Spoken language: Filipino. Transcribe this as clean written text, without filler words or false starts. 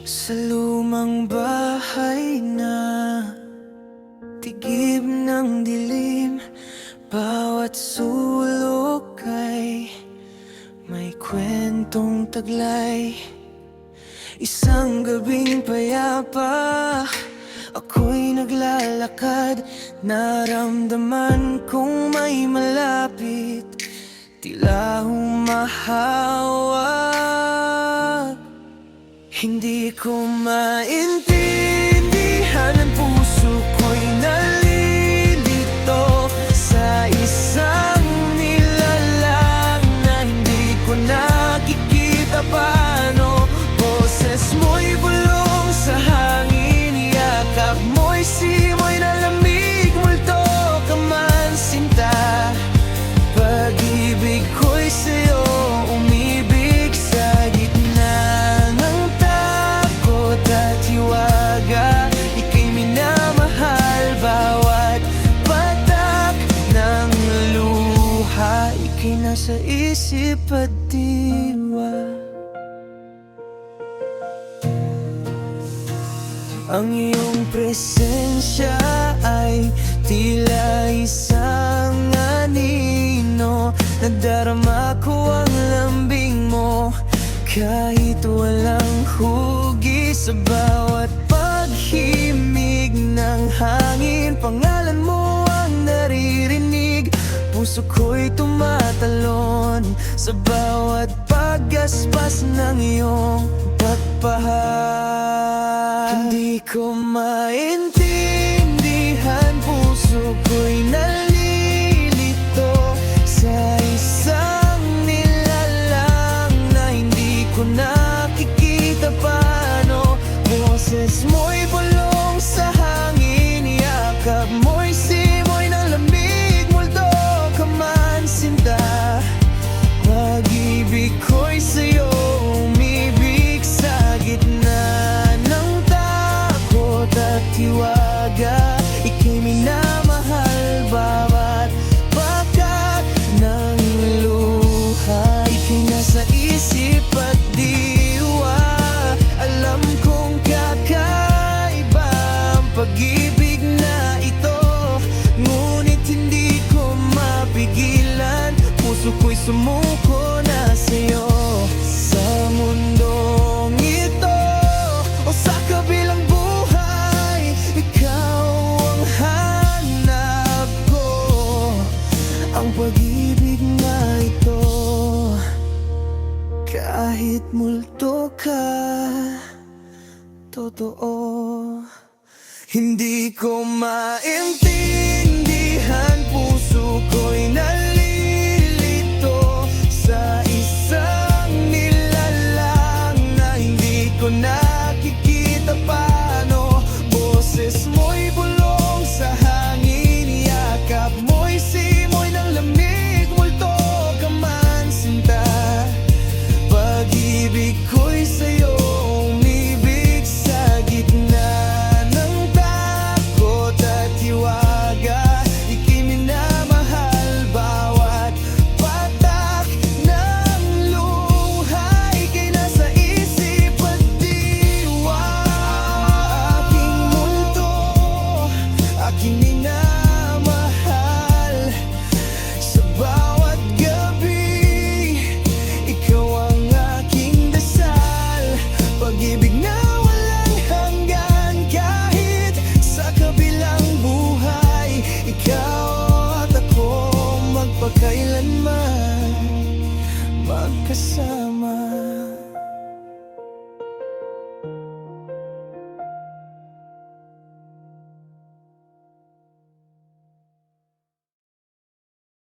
Sa lumang bahay na tigib ng dilim, bawat sulok ay may kwentong taglay. Isang gabing payapa, ako'y naglalakad, naramdaman kong may malapit, tila humahawak. Hindi ko maintindihan, ang puso ko'y nalilito sa isang nilalang na hindi ko nakikita paano. Boses mo'y bulong sa hangin, yakap mo'y simoy na lamig, multo ka man sinta. Pag-ibig ko'y sa'yo umibig sa gitna ng takot at hiwaga. Ika'y minamahal, bawat patak ng luha, ika'y nasa isip at diwa. Ang iyong presensya ay tila isang anino, nadarama ko ang lambing mo kahit walang hugis. Sa bawat paghimig ng hangin, pangalan mo ang naririnig. Puso ko'y tumatalon sa bawat paggaspas ng iyong pagpahal. Hindi ko maintindihan, puso ko'y nalilito sa isang nilalang na hindi ko nakikita paano. Boses mo'y bulong sa hangin, yakap mo'y simoy ng lamig, multo ka man sinta. Pag-ibig ko'y sa'yo umibig sa gitna ng takot at hiwaga. Ika'y minamahal, bawat patak ng luha, ika'y nasa isip at diwa. Alam kong kakaiba ang pag-ibig na ito, ngunit hindi ko mapigilan. Puso ko'y sumuko na sa'yo. Sa mundong ito o sa kabilang buhay, ikaw ang hanap ko. Ang pag-ibig na ito, kahit multo ka, totoo. Hindi ko maintindihan,